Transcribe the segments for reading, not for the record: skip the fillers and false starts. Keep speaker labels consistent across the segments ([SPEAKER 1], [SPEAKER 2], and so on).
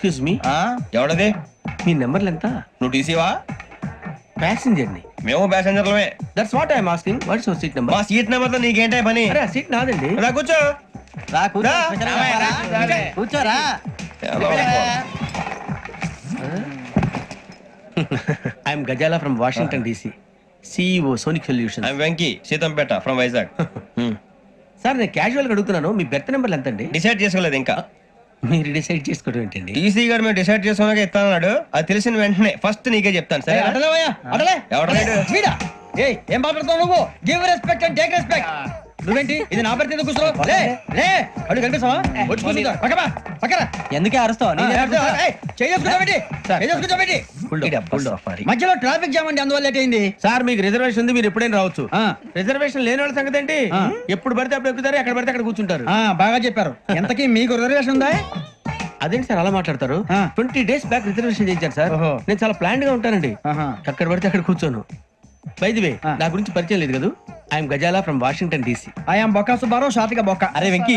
[SPEAKER 1] Excuse me,
[SPEAKER 2] ఎవడది?
[SPEAKER 1] మీ నెంబర్లు ఎంత?
[SPEAKER 2] నువ్వు టీసీవా?
[SPEAKER 1] ప్యాసింజర్ ని.
[SPEAKER 2] మేము ప్యాసెంజర్లమే.
[SPEAKER 1] That's what I'm asking. What's your seat number?
[SPEAKER 2] మా సీట్ నెంబర్ తో నీకేంటే పని?
[SPEAKER 1] అరే సీట్ నాదండి.
[SPEAKER 2] రా కూర్చో.
[SPEAKER 3] కూర్చోరా.
[SPEAKER 1] I'm Ghazala from Washington DC, CEO Sonic solution.
[SPEAKER 2] I'm Venky, Seethampeta from Vizag.
[SPEAKER 1] Sir నేను క్యాజువల్ గా అడుగుతున్నాను, మీ బెర్త్ నెంబర్లు ఎంత అండి?
[SPEAKER 2] డిసైడ్ చేసుకోలేదు ఇంకా.
[SPEAKER 1] మీరు డిసైడ్ చేసుకోవడం ఏంటండి?
[SPEAKER 2] టీసీ గారు మేము డిసైడ్ చేసుకున్నాక ఇస్తానన్నాడు. అది తెలిసిన వెంటనే ఫస్ట్ నీకే చెప్తాను. సరే ఎవడలేడు?
[SPEAKER 3] ఏం మాట్లాడుతావు నువ్వు? Give respect and take respect. నువ్వేంటి ఇది నా పరిస్థితి కూర్చోవు? అడుగు కనిపిస్తావా? వచ్చి కూర్చుంటా. పక్కరా. ఎందుకే అరుస్తావు? మధ్యలో ట్రాఫిక్ జామ్ అండి, అందువల్ల లేట్ అయింది.
[SPEAKER 1] సార్ మీకు రిజర్వేషన్ ఉంది, మీరు ఎప్పుడైనా రావచ్చు. రిజర్వేషన్ లేని వాళ్ళ సంగతి ఏంటి? ఎప్పుడు పడితే అప్పుడు ఎక్కుతారు, ఎక్కడ పడితే అక్కడ కూర్చుంటారు.
[SPEAKER 3] బాగా చెప్పారు. ఎంతకీ మీకు రిజర్వేషన్ ఉందా?
[SPEAKER 1] అదేంటి సార్ అలా మాట్లాడతారు? 20 days బ్యాక్ రిజర్వేషన్ చేయించారు సార్. నేను చాలా ప్లాన్డ్ గా ఉంటానండి. అక్కడ పడితే అక్కడ కూర్చోను. బై ది వే, నా గురించి పరిచయం లేదు కదా. I'm Ghazala from Washington DC.
[SPEAKER 3] I'm Bokka Subbarao, షాతిక బొక్క. అరే వెంకీ,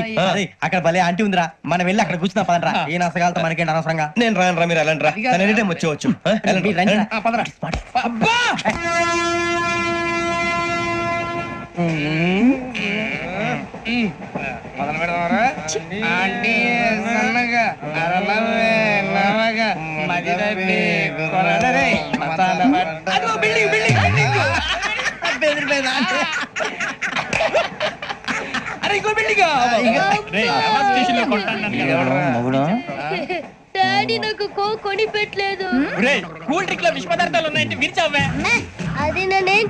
[SPEAKER 3] అక్కడ భలే ఆంటీ ఉందిరా, మనం వెళ్ళి అక్కడ కూర్చున్నా పదరా. ఏ నసగాలతో మనకేంటి అనవసరంగా.
[SPEAKER 2] నేను రాను రా, మీరు వెళ్ళండి రా. ఎనీ టైం వచ్చేవచ్చు.
[SPEAKER 3] అబ్బా మొదలు పెడదామరా? ఆంటీ సన్నగా అరలవే నవగా మదిరపి కొరడరే మతాల అదో బిల్డింగ్ బిల్డింగ్ బిల్డింగ్ బెదిరిపోయింది ఆంటీ. అరే ఇంకో బిల్డింగ్.
[SPEAKER 4] డాడీ నాకు కోక్ కొని పెట్టలేదు.
[SPEAKER 3] కూల్ డ్రింక్ లో విష పదార్థాలు ఉన్నాయంటే విరిచావే.
[SPEAKER 4] అది నేనేం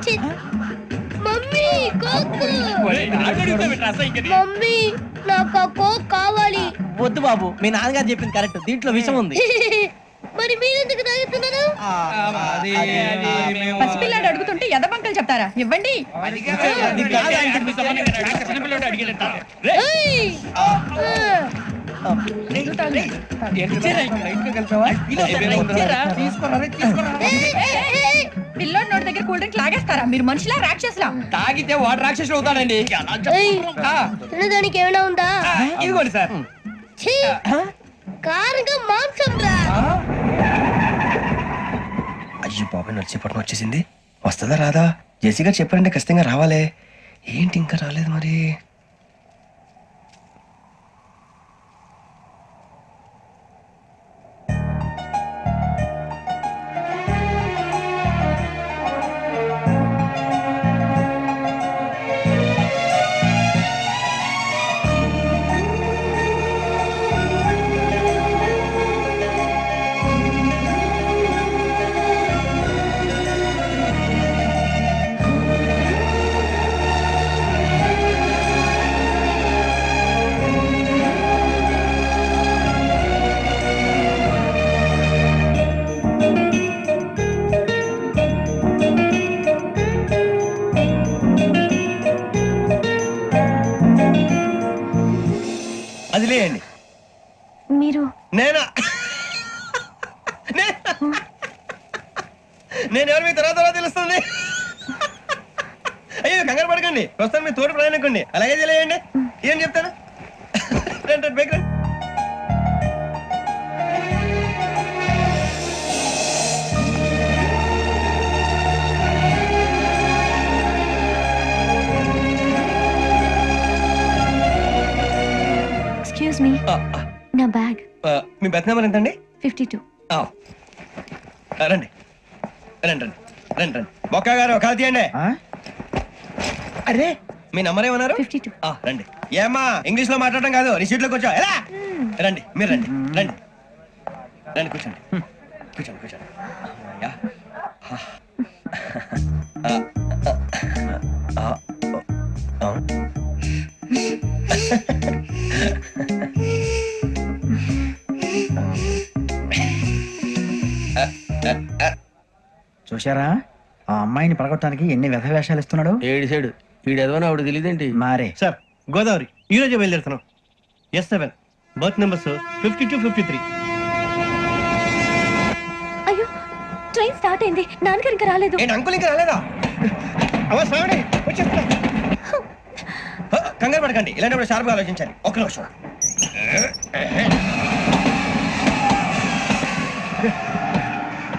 [SPEAKER 4] మమ్మీ కోక్. మమ్మీ నాకు ఆ కోక్ కావాలి.
[SPEAKER 3] వద్దు బాబు, మీ నాన్నగారు చెప్పింది కరెక్ట్, దీంట్లో విషం ఉంది.
[SPEAKER 4] మరి మీరెందుకు తాగుతున్నారు?
[SPEAKER 5] పసిపిల్లాడు అడుగుతుంటే ఎదబంకలు చెప్తారా? ఇవ్వండి. పిల్లోడి నోటి దగ్గర కూల్ డ్రింక్ లాగేస్తారా? మీరు మనుషులా రాక్షసులా?
[SPEAKER 3] తాగితే వాడు రాక్షసుడు అవుతాడండి.
[SPEAKER 4] తినడానికి ఏమైనా ఉందా?
[SPEAKER 3] ఇదిగోండి సార్.
[SPEAKER 4] కారంగా మాంసం రా.
[SPEAKER 2] అయ్యో బాబాయ్, నడిచేపట్నం వచ్చేసింది. వస్తుందా రాదా? జేసీ గారు చెప్పారంటే ఖచ్చితంగా రావాలే. ఏంటి ఇంకా రాలేదు మరి? అది లేండి.
[SPEAKER 4] మీరు
[SPEAKER 2] నేను ఎవరు మీ తర్వాత తెలుస్తుంది. అయ్యో కంగారు పడకండి, ప్రస్తుతం మీ తోడు ప్రయాణకండి. అలాగే తెలియండి. ఏం చెప్తాను? రండి బేక్ రండి.
[SPEAKER 4] ఎక్స్క్యూజ్ మీ, నా బ్యాగ్.
[SPEAKER 2] మీ బెత్ నెంబర్ ఎంతండి?
[SPEAKER 4] 52.
[SPEAKER 2] రండి రండి రండి రండి రండి. బొక్క గారు కాల్ తీయండి. అరే మీ నంబర్ ఏమన్నారు?
[SPEAKER 4] 52.
[SPEAKER 2] రండి. ఏమ్మా ఇంగ్లీష్ లో మాట్లాడడం కాదు, నీ సీట్లోకి వచ్చా. ఎలా రండి, మీరు రండి రండి రండి, కూర్చోండి కూర్చోండి కూర్చోండి.
[SPEAKER 3] చూశారా ఆ అమ్మాయిని పడగొట్టడానికి ఎన్ని వ్యధ వేషాలు ఇస్తున్నాడు.
[SPEAKER 1] ఏడు సైడు వీడు ఎదవని ఆవిడ తెలియదేంటి?
[SPEAKER 3] మారే
[SPEAKER 2] సార్, గోదావరి ఈ రోజే బయలుదేరుతున్నాం. S7 berth numbers 52, 53.
[SPEAKER 4] అయ్యో ట్రైన్ స్టార్ట్ అయింది, నాన్నగారు ఇంకా రాలేదు.
[SPEAKER 2] ఏంటి అంకుల్ ఇంకా రాలేదా? కంగారు పడకండి, ఇలాంటప్పుడు షార్ప్గా ఆలోచించాలి. ఒక్క నిమిషం.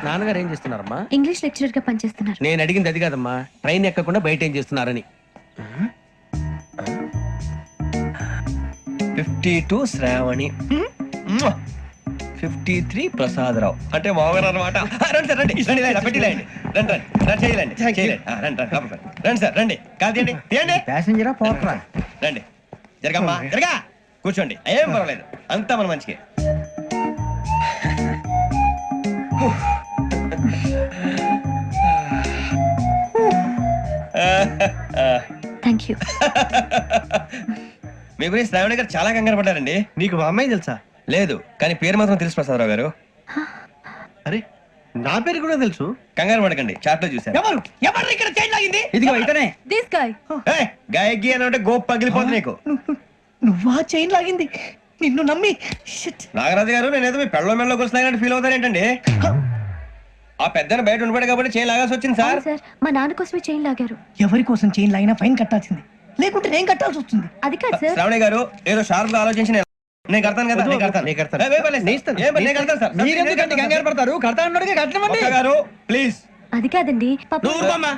[SPEAKER 1] నాన్నగారు ఏం చేస్తున్నారమ్మా?
[SPEAKER 4] ఇంగ్లీష్ లెక్చరర్ గా పనిచేస్తున్నారు.
[SPEAKER 1] నేను అడిగింది అది కాదమ్మా, ట్రైన్ ఎక్కకుండా బయట ఏం చేస్తున్నారని.
[SPEAKER 2] 52 శ్రావణి, 53 ప్రసాదరావు అంటే మామగారు అనమాట. రండి సార్ రండి రండి రండి పెట్టి రండి రండి రండి రండి చేయాలండి చేయాలండి రండి రండి లోపలికి రండి. రండి సార్ రండి కాదు తీయండి తీయండి
[SPEAKER 3] ప్యాసింజరా పోట్రా?
[SPEAKER 2] రండి జరగమ్మా జరగా కూర్చోండి ఏం పర్వాలేదు అంతా మన మంచికి.
[SPEAKER 4] Thank you.
[SPEAKER 2] మీ గురించి శ్రావణి గారు చాలా కంగారు పడ్డారండి.
[SPEAKER 1] నీకు మా అమ్మాయి తెలుసా?
[SPEAKER 2] లేదు కానీ పేరు మాత్రం తెలుసు ప్రసాదరావు గారు.
[SPEAKER 1] అరే నా పేరు కూడా తెలుసు.
[SPEAKER 2] కంగారు పడకండి చాట్ లో చూసారు.
[SPEAKER 3] ఎవరు ఎవరు ఇక్కడ చైన్ లాగింది? ఇదిగో ఇతనే.
[SPEAKER 4] This guy.
[SPEAKER 2] గాయకి అని అంటే గోప్ పగిలిపోతుంది నీకు.
[SPEAKER 3] నువ్వా చైన్ లాగింది? నిన్ను నమ్మి
[SPEAKER 2] నాగరాజు గారు నేనేదో మీ పెళ్ళ మెళ్ళలో కొలుస్తున్నాయని ఫీల్ అవుతారు ఏంటండి? ఆ పెద్దని బయట ఉండిపోయాడు కాబట్టి చేయి లాగాల్సి వచ్చింది సార్.
[SPEAKER 4] సార్ మా నాన్న కోసమే చైన్ లాగారు.
[SPEAKER 3] ఎవరి కోసం చైన్ లాగినా ఫైన్ కట్టాల్సింది, లేకుంటే నేను కట్టాల్సి వస్తుంది.
[SPEAKER 4] అది కాదు సార్.
[SPEAKER 2] శ్రావణి గారు ఏదో షార్ప్ గా ఆలోచించి నేను కడతాను కదా. నేను కడతాను.
[SPEAKER 1] నేను కడతాను.
[SPEAKER 2] ఏ, ఏ, పర్లేదు. ఏ, నేను కడతాను సార్.
[SPEAKER 3] మీరెందుకంటే కంగారు పడతారు? కడతా అన్నాడుగా కట్టమండి.
[SPEAKER 2] ఒక్క గారు ప్లీజ్.
[SPEAKER 4] అది కాదండి పాపం.
[SPEAKER 1] నువ్వు ఊరుకోమ్మా.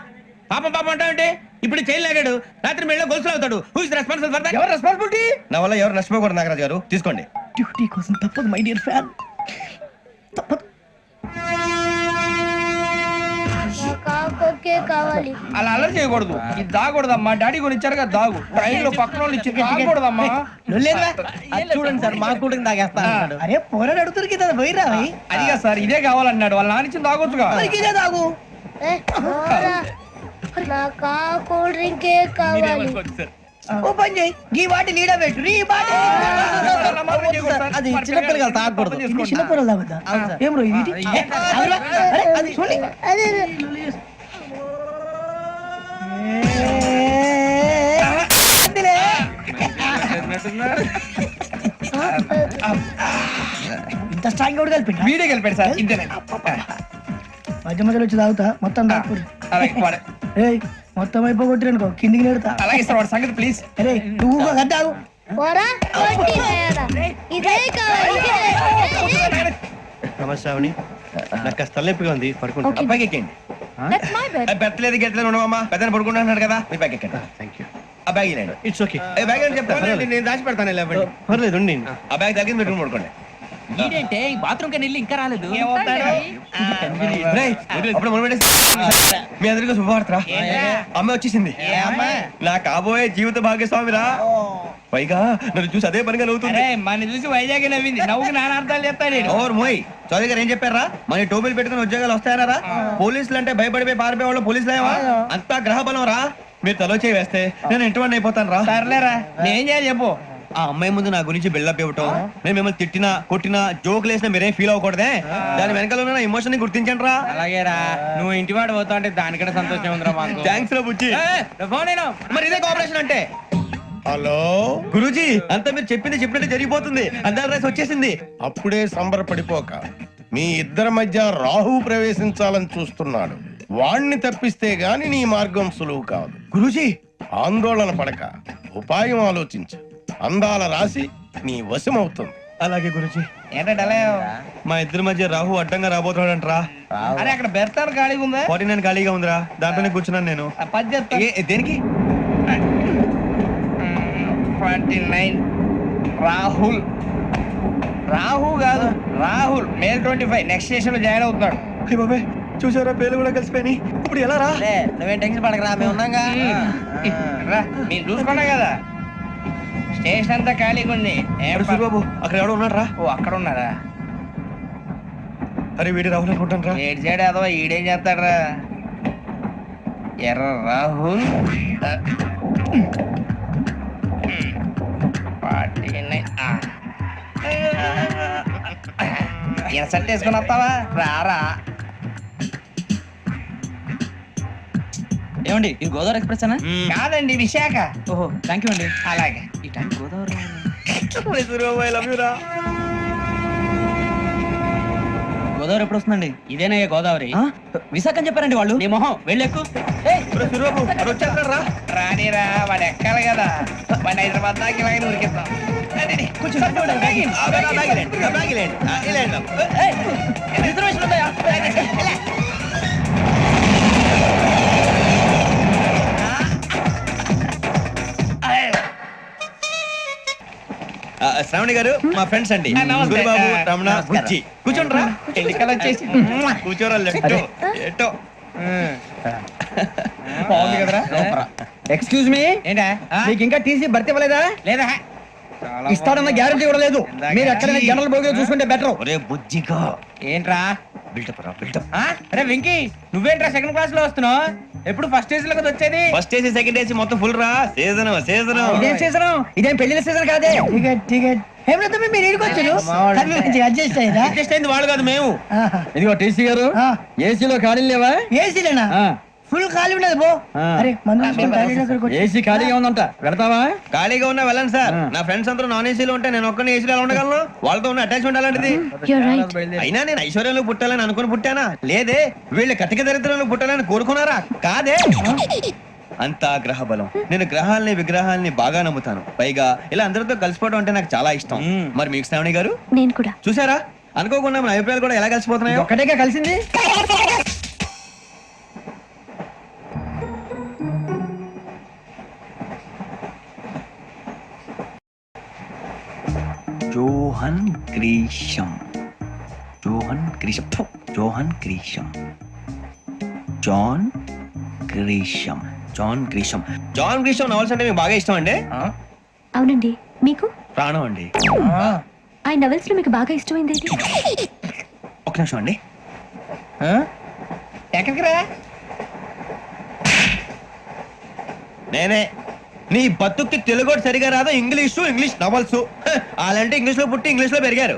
[SPEAKER 1] పాపం పాపం అంటావంటే ఇప్పుడు చైన్ లాగాడు, రాత్రి మెళ్ళ గొలుసులు అవుతాడు. Who is responsible for that?
[SPEAKER 3] ఎవరు రెస్పాన్సిబిలిటీ?
[SPEAKER 2] నా వల్ల ఎవరు నష్టపోకూడదు నాగరాజు గారు, తీసుకోండి.
[SPEAKER 3] డ్యూటీ కోసం తప్పదు మై డియర్ ఫ్యాన్, తప్పదు.
[SPEAKER 5] కావాలి.
[SPEAKER 3] అలా అలర్ చేయకూడదు. ఇది దాగకూడదమ్మా. డాడీ కొని ఇచ్చారు కదా దాగు. ట్రైన్ లో పక్కన వాళ్ళు ఇచ్చి దాగకూడదమ్మా.
[SPEAKER 1] చూడండి సార్, మా కూడా తాగేస్తా.
[SPEAKER 3] అరే పోరాడు అడుగుతారు కదా పోయిరా. అదిగా సార్ ఇదే కావాలన్నాడు. వాళ్ళ నాన్న ఇచ్చింది తాగొచ్చుగా. ఇదే తాగు.
[SPEAKER 5] నాకు కూల్ డ్రింకే కావాలి.
[SPEAKER 3] ఓ పని చేయి, ఈ బాటి లీడ పెట్టు. ఈ బాటి
[SPEAKER 1] అది చిన్నపిల్లలు తాగకూడదు.
[SPEAKER 3] చిన్నపిల్లలు తాగుతా. ఏం రో ఇది? అది చూడండి. ఇంత స్ట్రాంగ్ కూడా కలిపి వీడియో కలిపాడు సార్. ఇంతేనే మధ్య మధ్యలో వచ్చి తాగుతా. మొత్తం తాగుతుంది. మొత్తం అయిపోగొట్టిరనుకో కిందికి నేడుతా. అలాగే సార్ వాడి సంగతి ప్లీజ్. అరే నువ్వు కద్దాగు.
[SPEAKER 1] నమస్తే శ్రావణి, నాకు కాస్త తలెప్పిగా ఉంది, పడుకుంటా.
[SPEAKER 2] అబ్బాయికి ఎక్కండి.
[SPEAKER 4] That's my bed.
[SPEAKER 2] బెత్తలేదు గెత్తలేదు ఉండవమ్మా. పెద్దని పడుకుంటున్నాడు కదా, మీ బ్యాగ్ ఎక్కండి.
[SPEAKER 1] Thank you.
[SPEAKER 2] ఆ బ్యాగ్ ఇలాండి.
[SPEAKER 1] It's okay.
[SPEAKER 2] బ్యాగ్ అని చెప్తాను.
[SPEAKER 1] నేను దాచి పెడతాను. పర్లేదు ఉండి.
[SPEAKER 2] ఆ బ్యాగ్ తగ్గింది మీరు పడుకోండి.
[SPEAKER 3] ఏంటంటే బాత్రూమ్ కని వెళ్ళి ఇంకా రాలేదు.
[SPEAKER 2] రేయ్, అప్పుడు మొదలు పెట్టేసి. మీ అందరికీ శుభవార్తరా, అమ్మ వచ్చేసింది. నా కాబోయే జీవిత భాగ్యస్వామిరా. పైగా నన్ను చూసి అదే పనిగా నవ్వుతుంది.
[SPEAKER 3] మన చూసి వైజాగ్ నవ్వింది. నవ్వుకి నాన్న అర్థాలు చెప్తాడు.
[SPEAKER 2] ఓర్ మోయ్, చౌదరి గారు ఏం చెప్పారా? మన టోబీలు పెట్టుకుని ఉద్యోగాలు వస్తాయనరా? పోలీసులు అంటే భయపడిపోయి పారిపోయే వాళ్ళు పోలీసులేవా? అంతా గ్రహ బలం రా. మీరు తలో చేయి వేస్తే నేను ఇంటివాడిని అయిపోతాను రా.
[SPEAKER 3] సర్లేరా, నేను చేయాలి చెప్పు.
[SPEAKER 2] ఆ అమ్మాయి ముందు నా గురించి బిల్డప్ ఇవ్వటం, నేను మిమ్మల్ని తిట్టినా కొట్టినా జోకులు వేసినా మీరేం ఫీల్ అవ్వకూడదే. దాని వెనకాల ఉన్న ఎమోషన్ ని గుర్తించండి రా.
[SPEAKER 3] అలాగేరా, నువ్వు ఇంటివాడు పోతా అంటే దానికంటే సంతోషం ఉందిరా మాకు.
[SPEAKER 2] థ్యాంక్స్ రా బుజ్జి. మరి ఇదే కోఆపరేషన్ అంటే.
[SPEAKER 6] హలో
[SPEAKER 2] గురూజీ, అంతా మీరు చెప్పింది చెప్పినట్టు జరిగిపోతుంది. అందరి రైస్ వచ్చేసింది.
[SPEAKER 6] అప్పుడే సంబరపడిపోక, మీ ఇద్దరి మధ్య రాహు ప్రవేశించాలని చూస్తున్నాడు. వాణ్ణి తప్పిస్తే గాని నీ మార్గం సులువు కాదు.
[SPEAKER 2] గురూజీ,
[SPEAKER 6] ఆందోళన పడక ఉపాయం ఆలోచించు. అందాల రాశి నీ వశమవుతుంది.
[SPEAKER 2] అలాగే గురూజీ.
[SPEAKER 3] ఏంటంటే
[SPEAKER 2] మా ఇద్దరి మధ్య రాహు అడ్డంగా రాబోతున్నాడంట్రా.
[SPEAKER 3] అరే అక్కడ బెర్తాను ఖాళీగా ఉందా?
[SPEAKER 2] 49 ఖాళీగా ఉందిరా, దాంట్లోనే కూర్చున్నాను నేను.
[SPEAKER 3] పది చెప్తా.
[SPEAKER 2] దేనికి?
[SPEAKER 3] 29 రాహుల్. రాహు కాదు రాహుల్. మే 25 నెక్స్ట్ స్టేషన్ లో జాయిన్ అవుతున్నాడు.
[SPEAKER 2] అయ్య బాబాయ్, చూసారా పేర్లు కూడా కలిసిపోయినాయి. ఇప్పుడు ఎలా రా?
[SPEAKER 3] నువ్వేం టెన్షన్ పడకరా, మేము ఉన్నాగా. రా, మీరు చూసుకున్నా కదా స్టేషన్ అంతా ఖాళీగా ఉంది.
[SPEAKER 2] సూరిబాబు, అక్కడ ఎవడో ఉన్నాడు రా.
[SPEAKER 3] ఓ అక్కడ ఉన్నారా?
[SPEAKER 2] అరే వీడి రాహుల్ అనుకుంటాను రా.
[SPEAKER 3] ఏడు సైడ్ అదో ఈడేం చేస్తాడరా? ఎర్ర రాహుల్ 49. ఇన్సర్ట్ వేసుకుని వస్తావా? రారా.
[SPEAKER 7] ఏమండి, ఇది గోదావరి ఎక్స్ప్రెస్ అనా?
[SPEAKER 3] కాదండి, విశాఖ.
[SPEAKER 7] ఓహో, థ్యాంక్ యూ అండి.
[SPEAKER 3] అలాగే.
[SPEAKER 7] ఈ time Godavari
[SPEAKER 2] Suribabu, I love you రా.
[SPEAKER 7] గోదావరి ఎప్పుడు వస్తుందండి?
[SPEAKER 3] ఇదేనయ్య గోదావరి.
[SPEAKER 7] విశాఖ అని చెప్పారండి వాళ్ళు. నీ మొహం వెళ్ళెక్కు.
[SPEAKER 2] సూరిబాబు, వాడు వచ్చేస్తాడు రా.
[SPEAKER 3] రానిరా, వాడు ఎక్కాలి కదా. వాడిని హైదరాబాద్ దాకా ఇలాగే ఉరికిస్తాం.
[SPEAKER 7] రిజర్వేషన్ ఉందా?
[SPEAKER 2] శ్రావణి గారు మా ఫ్రెండ్స్ అండి గురుబాబు రమణ బుజ్జి కూర్చోండి రా ఎన్నికలు వచ్చేసి కూర్చోరా లెట్టో ఎట్టో
[SPEAKER 7] బాగుంది కదరా? ఎక్స్క్యూజ్ మీ, ఏంటా మీకు ఇంకా టీసీ భర్తీ ఇవ్వలేదా? లేదా ఇస్తాడన్న గ్యారంటీ కూడా లేదు. మీరు ఎక్కడైనా జనరల్ బోగిలో చూసుకుంటే బెటర్.
[SPEAKER 2] ఒరే బుజ్జిగా
[SPEAKER 7] ఏంట్రా
[SPEAKER 2] బిల్డప్ రా బిల్డప్.
[SPEAKER 7] అరే వెంకీ, నువ్వేంట్రా సెకండ్ క్లాస్ లో వస్తున్నావు? ఎప్పుడు ఫస్ట్ ఏసీ లో కదా వచ్చేది?
[SPEAKER 2] ఫస్ట్ ఏసీ సెకండ్ ఏసీ మొత్తం ఫుల్ రా. సీజన్ సీజన్
[SPEAKER 7] ఇదేం సీజన్? ఇదేం పెళ్లిన సీజన్ కాదే.
[SPEAKER 3] టికెట్ టికెట్ ఏమిటో మీరు ఇడికి వచ్చారు అడ్జస్ట్ అయ్యారా
[SPEAKER 1] అడ్జస్ట్ అయింది వాళ్ళు కాదు మేము.
[SPEAKER 7] ఇదిగో టీసీ గారు, ఏసీలో ఖాళీలు లేవా?
[SPEAKER 3] ఏసీలేనా ఫుల్ ఖాళీ ఉండదు బో అరే
[SPEAKER 7] ఏసీ ఖాళీగా ఉందంట, పెడతావా?
[SPEAKER 2] ఖాళీగా ఉన్నా వెళ్ళండి సార్. నా ఫ్రెండ్స్ అందరూ నాన్ ఏసీలో ఉంటే నేను ఒక్కనే ఏసీలో ఎలా ఉండగలను? వాళ్ళతో ఉన్న అటాచ్మెంట్ అలాంటిది.
[SPEAKER 4] You're right.
[SPEAKER 2] అయినా నేను ఐశ్వర్యంలో పుట్టాలని అనుకుని పుట్టానా? లేదే. వీళ్ళు కటిక దరిద్రంలో పుట్టాలని కోరుకున్నారా? కాదే. అంతా గ్రహ బలం. నేను గ్రహాలని విగ్రహాలని బాగా నమ్ముతాను. పైగా ఇలా అందరితో కలిసిపోవడం అంటే నాకు చాలా ఇష్టం. మరి మీకు శ్రావణి గారు
[SPEAKER 4] నేను కూడా.
[SPEAKER 2] చూసారా, అనుకోకుండా మన అభిప్రాయాలు కూడా ఎలా కలిసిపోతున్నాయో.
[SPEAKER 7] ఒక్కటేగా కలిసింది.
[SPEAKER 2] Johan Grisham Johan Grisham Johan Grisham John Grisham John Grisham John Grisham novels అంటే మీకు బాగా ఇష్టం అండి?
[SPEAKER 4] అవునండి, మీకు?
[SPEAKER 2] ప్రాణం అండి.
[SPEAKER 4] ఆ నవెల్స్ లో మీకు బాగా ఇష్టమైంది ఏంటి?
[SPEAKER 2] ఒక నిమిషం అండి.
[SPEAKER 7] ఎక్కడికి రా?
[SPEAKER 2] నేనే. నీ బతుక్కి తెలుగు సరిగా రాదు, ఇంగ్లీష్ నవల్స్. అలాంటి ఇంగ్లీష్ లో పుట్టి ఇంగ్లీష్ లో పెరిగారు.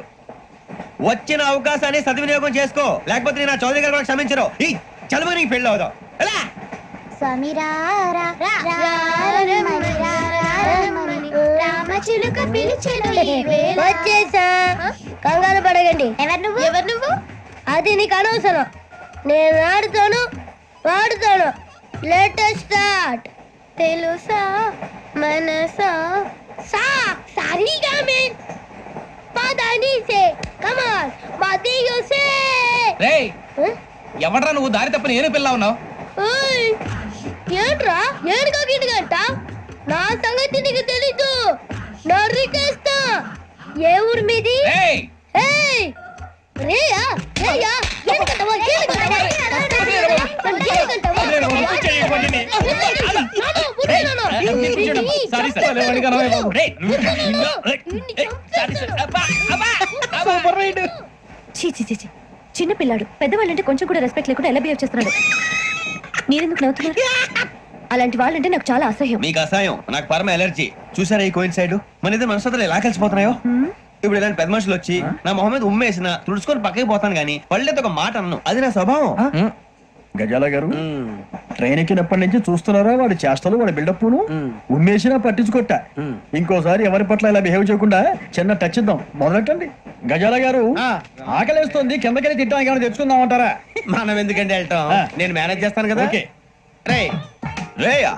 [SPEAKER 2] వచ్చిన అవకాశాన్ని సద్వినియోగం చేసుకో, లేకపోతే నేను నా చౌదరి గారు కూడా క్షమించరు. ఈ చదువు నీకు పెళ్ళి అవుదాం. ఎలా?
[SPEAKER 8] వచ్చేసా, కంగారు పడగండి. ఎవరు నువ్వు? అది నీకు అనవసరం. నేను ఆడుతాను వాడుతాను. Latest start. తెలుసా మనసా సా సారీగా మే పదని సే కమాన్ మదియో సే.
[SPEAKER 7] రేయ్, ఎవడ్రా నువ్వు? దారి తప్ప నేను పిల్ల ఉన్నావు.
[SPEAKER 8] ఓయ్ ఏంట్రా ఏడుగా గిడుగంట? నా సంగతి నీకు తెలీదు. నరికేస్తా. ఏ ఊరు మీది?
[SPEAKER 7] రేయ్,
[SPEAKER 8] ఏయ్ రేయా రేయా ఎందుకంటవా
[SPEAKER 4] చీ చీ చీ చీ. చిన్న పిల్లాడు, పెద్దవాళ్ళంటే కొంచెం కూడా రెస్పెక్ట్ లేకుండా ఎలా బిహేవ్ చేస్తున్నాడు. మీరెందుకు నవ్వుతున్నారు? అలాంటి వాళ్ళంటే నాకు చాలా అసహ్యం.
[SPEAKER 2] మీకు అసహాయం, నాకు పరమ ఎలర్జీ. చూసారా ఈ కోయిన్ సైడ్? మన ఇద్దరు మనసులో ఎలా కలిసిపోతున్నాయో. ఇప్పుడు ఇలాంటి పెద్ద మనుషులు వచ్చి నా మొహం మీద ఉమ్మేసిన తుడుచుకొని పక్కకి పోతాను గానీ పళ్ళేతో ఒక మాట అన్ను. అది నా స్వభావం.
[SPEAKER 9] గజాల గారు, ట్రైన్ ఎక్కినప్పటి నుంచి చూస్తున్నారా వాడి చేష్టలు, వాడి బిల్డప్ ఉమ్మేసినా పట్టించుకోట. ఇంకోసారి ఎవరి పట్ల ఇలా బిహేవ్ చేయకుండా చిన్న టచ్ ఇద్దాం. మొదలెట్టండి. గజాల గారు, ఆకలేస్తుంది, కిందకెళ్ళి తిట్టడానికి ఏమైనా తెచ్చుకుందాం అంటారా?
[SPEAKER 1] మనం ఎందుకంటే వెళ్తాం, నేను మేనేజ్ చేస్తాను కదా. రే
[SPEAKER 2] రేయా,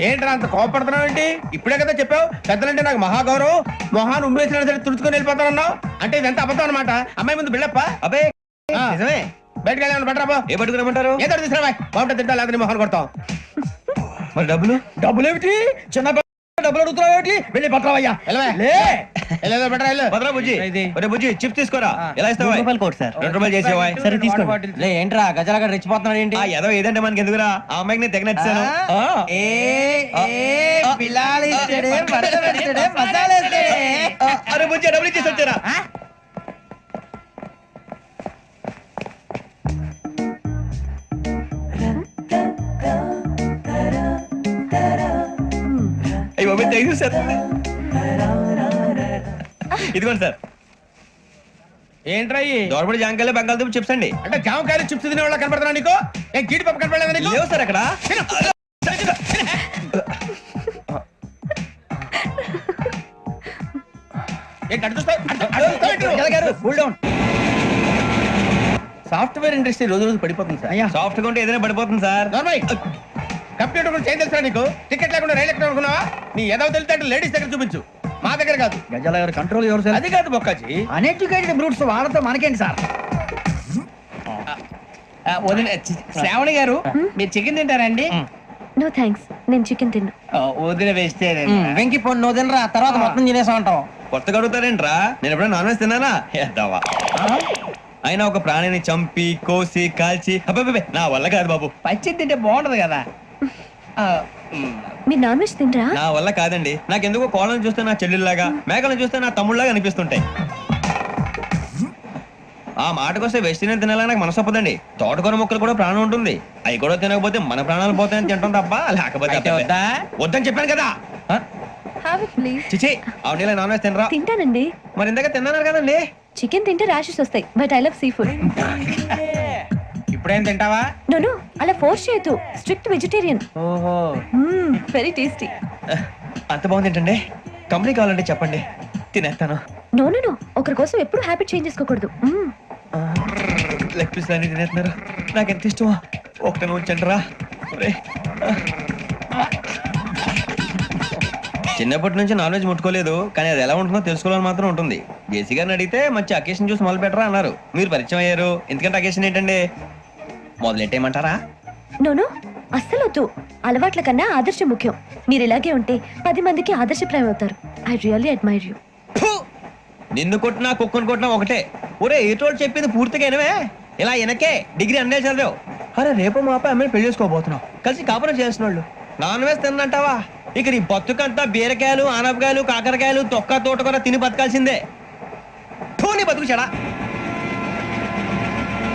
[SPEAKER 1] ఏంట్రా అంత కోపడుతున్నావు ఏంటి? ఇప్పుడే కదా చెప్పావు పెద్దలంటే నాకు మహాగౌరవం, మొహాన్ని ఉమ్మేసినా సరే తుడుచుకొని వెళ్ళిపోతానన్నావు. అంటే ఇదంతా అబద్ధం అనమాట. అమ్మాయి ముందు బిళ్ళప్ప.
[SPEAKER 2] అబ్బే నిజమే.
[SPEAKER 1] బయటకు వెళ్ళాను బట్రాబో.
[SPEAKER 2] ఏ పట్టుకురమ్మంటారు?
[SPEAKER 1] ఏదో తీసుకురా బాగుంటే తింటా, లేకపోతే మొహాన్ని కొడతాం.
[SPEAKER 2] మరి డబ్బులు?
[SPEAKER 9] డబ్బులు ఏమిటి? చిన్న డబ్బులు అడుగుతున్నావు ఏమిటి? వెళ్ళి పట్టరావయ్యా.
[SPEAKER 2] భద్రా బుజ్జి, ఒరే బుజ్జి చిప్స్ తీసుకోరా. ఎలా ఇస్తావా? ₹2 చేసేవా?
[SPEAKER 7] సరే తీసుకోండి. లే ఏంట్రా గజాల గారు రెచ్చిపోతున్నాడు ఏంటి?
[SPEAKER 2] ఏదో ఏదంటే మనకి ఎందుకురా? ఆ అమ్మాయికి నేను తెగ నచ్చాను. అరే బుజ్జి, డబ్బులు ఇచ్చేసి వచ్చారా? అయ్యో థ్యాంక్ యూ సార్. ఇదిగోండి సార్.
[SPEAKER 1] ఏంట్రా
[SPEAKER 2] దోరబడి జాంకాయలు బంగాళదుంప చిప్స్ అండి.
[SPEAKER 1] అంటే జామకాయలు చిప్స్ తినే వాళ్ళ కనపడుతున్నా నీకు? ఏం గీడి పప్పు కనపడలేదు నీకు?
[SPEAKER 2] లేవు సార్ అక్కడ.
[SPEAKER 1] సాఫ్ట్వేర్ ఇండస్ట్రీ రోజు రోజు పడిపోతుంది సార్.
[SPEAKER 2] సాఫ్ట్ గా ఉంటే ఏదైనా పడిపోతుంది సార్.
[SPEAKER 1] కంప్యూటర్ గురించి ఏం తెలుసా నీకు? టికెట్ లేకుండా రైలు ఎక్కడ అనుకున్నావా? నీ ఏదో తెలితే లేడీస్ దగ్గర చూపించు.
[SPEAKER 2] మా దగ్గర కాదు.
[SPEAKER 7] గజాల గారు కంట్రోల్ ఎవరు
[SPEAKER 2] అది కాదు బొక్కాజీ.
[SPEAKER 7] అన్ఎడ్యుకేటెడ్ బ్రూట్స్ వాళ్ళతో మనకేంటి సార్?
[SPEAKER 3] వదిన శ్రావణి గారు మీరు చికెన్ తింటారండి?
[SPEAKER 4] నో థ్యాంక్స్, నేను చికెన్ తిన్ను.
[SPEAKER 3] వదిన వేస్తే
[SPEAKER 7] వెంకి పొన్ను నువ్వు తినరా, తర్వాత మొత్తం తినేసా ఉంటాం.
[SPEAKER 2] కొత్తగా అడుగుతారేంట్రా? నేను ఎప్పుడైనా నాన్ వెజ్ తిన్నానా? ఎద్దావా. అయినా ఒక ప్రాణిని చంపి కోసి కాల్చి అబ్బబ్బబ్బే, నా వల్ల కాదు బాబు.
[SPEAKER 3] పచ్చి తింటే బాగుంటది కదా.
[SPEAKER 4] మీరు నాన్ వెజ్ తినరా?
[SPEAKER 2] నా వల్ల కాదండి. నాకెందుకో కోళ్ళని చూస్తే నా చెల్లెల్లాగా, మేకలను చూస్తే నా తమ్ముళ్ళలాగా అనిపిస్తుంటాయి. ఆ మాటకొస్తే వెస్టిరియన్ తినాలని నాకు మనసు ఒప్పదండి. తోటకూర మొక్కలు కూడా ప్రాణం ఉంటుంది. అవి కూడా తినకపోతే మన ప్రాణాలు పోతాయని తింటాం తప్ప లేకపోతే
[SPEAKER 3] వద్దా?
[SPEAKER 2] వద్దని చెప్పాను కదా.
[SPEAKER 4] Have it please.
[SPEAKER 2] చిచి, అవునీ నాన్ వెజ్ తినరా?
[SPEAKER 4] తింటానండి.
[SPEAKER 2] మరి ఇందాక తిన్నాను కదండి.
[SPEAKER 4] చికెన్ తింటే ర్యాషెస్ వస్తాయి, but I love sea food.
[SPEAKER 3] ఇప్పుడేం తింటావా?
[SPEAKER 4] నో అలా ఫోర్స్ చేయొద్దు. Strict vegetarian.
[SPEAKER 3] ఓహో,
[SPEAKER 4] వెరీ టేస్టీ.
[SPEAKER 2] అంత బాగుంది ఏంటండి? కంపెనీ కావాలంటే చెప్పండి, తినేస్తాను.
[SPEAKER 4] నో ఒకరి కోసం ఎప్పుడు హ్యాబిట్ చేంజ్ చేసుకోకూడదు.
[SPEAKER 2] లెగ్ పీస్ అన్ని తినేస్తున్నారు. నాకు ఎంత ఇష్టమో. ఒకటి ఉంచండి రా. చిన్నప్పటి నుంచి నాన్ వెజ్ ముట్టుకోలేదు, కానీ అది ఎలా ఉంటుందో తెలుసుకోవాలని మాత్రం ఉంటుంది. జేసీ గారిని అడిగితే మంచి అకేషన్ చూసి మొదలు పెట్టరా అన్నారు. మీరు పరిచయం అయ్యారు, ఎందుకంటే అకేషన్ ఏంటండి? మొదలెట్టేయమంటారా?
[SPEAKER 4] నో అస్సలు వద్దు. అలవాట్ల కన్నా ఆదర్శం ముఖ్యం. మీరు ఇలాగే ఉంటే 10 మందికి ఆదర్శప్రాయం అవుతారు. I really admire you.
[SPEAKER 2] నిన్ను కొట్టినా కుక్కను కొట్టినా ఒకటే. ఒరే ఏటోళ్ళు చెప్పింది పూర్తిగా వినవే. ఇలా వెనకే డిగ్రీ అన్నే చదివావు. అరే రేపు మా అబ్బాయి అమ్మాయిని పెళ్లి చేసుకోబోతున్నావు, కలిసి కాపురం చేసిన వాళ్ళు. నాన్ వెజ్ తిన్నంటావా? ఇక నీ బతుకంతా బీరకాయలు, ఆనపకాయలు, కాకరకాయలు, తొక్క తోట కూడా తిని బతకాల్సిందే. నీ బతుకు చెడా.